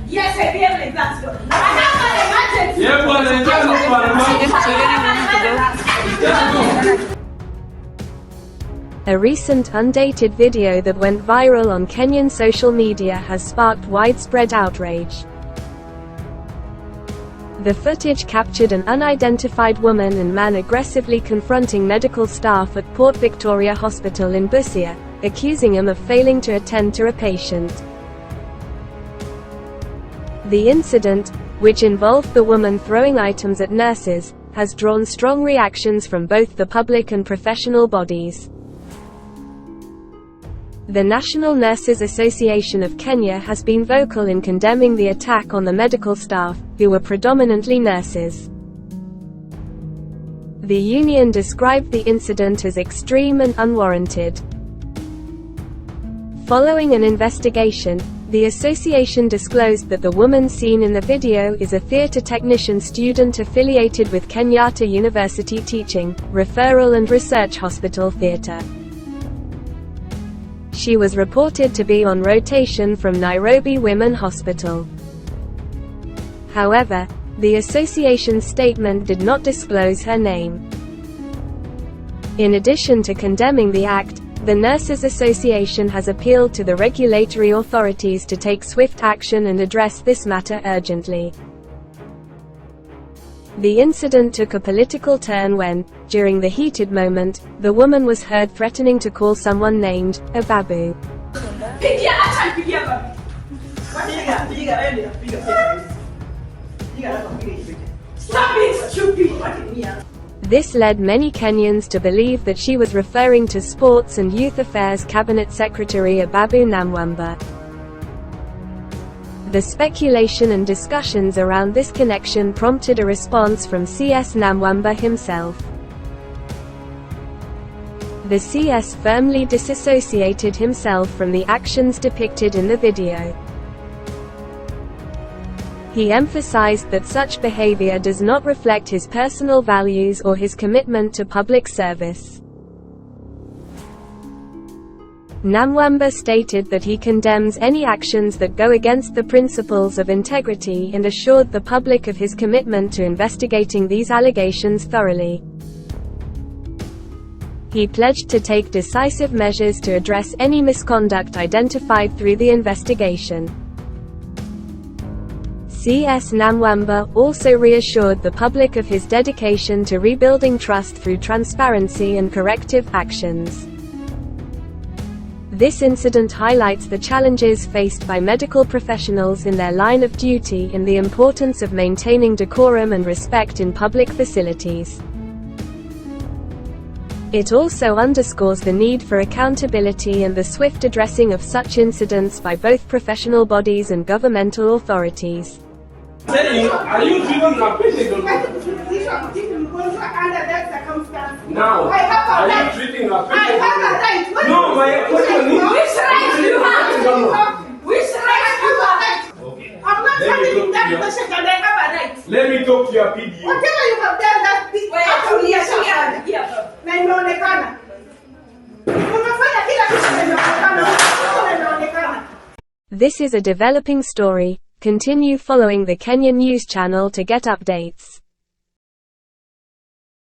Yes, I behave like that. I have an emergency. A recent undated video that went viral on Kenyan social media has sparked widespread outrage. The footage captured an unidentified woman and man aggressively confronting medical staff at Port Victoria Hospital in Busia, accusing him of failing to attend to a patient. The incident, which involved the woman throwing items at nurses, has drawn strong reactions from both the public and professional bodies. The National Nurses Association of Kenya has been vocal in condemning the attack on the medical staff, who were predominantly nurses. The union described the incident as extreme and unwarranted. Following an investigation, the association disclosed that the woman seen in the video is a theatre technician student affiliated with Kenyatta University Teaching, Referral and Research Hospital Theatre. She was reported to be on rotation from Nairobi Women Hospital. However, the association's statement did not disclose her name. In addition to condemning the act, the Nurses Association has appealed to the regulatory authorities to take swift action and address this matter urgently. The incident took a political turn when, during the heated moment, the woman was heard threatening to call someone named Ababu. This led many Kenyans to believe that she was referring to Sports and Youth Affairs Cabinet Secretary Ababu Namwamba. The speculation and discussions around this connection prompted a response from CS Namwamba himself. The CS firmly disassociated himself from the actions depicted in the video. He emphasized that such behavior does not reflect his personal values or his commitment to public service. Namwamba stated that he condemns any actions that go against the principles of integrity and assured the public of his commitment to investigating these allegations thoroughly. He pledged to take decisive measures to address any misconduct identified through the investigation. CS Namwamba also reassured the public of his dedication to rebuilding trust through transparency and corrective actions. This incident highlights the challenges faced by medical professionals in their line of duty and the importance of maintaining decorum and respect in public facilities. It also underscores the need for accountability and the swift addressing of such incidents by both professional bodies and governmental authorities. Are you treating a patient or not? Under that circumstance. Now, I have a are right. you treating a patient? I have a right. No, my question is. Which right do you have? Which right do you have? Okay. I'm not having that patient and I have a right. Let me talk to your PDA. Whatever you have done, that actually na imeonekana. Umefanya kila kitu imeonekana. This is a developing story. Continue following the Kenyan News Channel to get updates.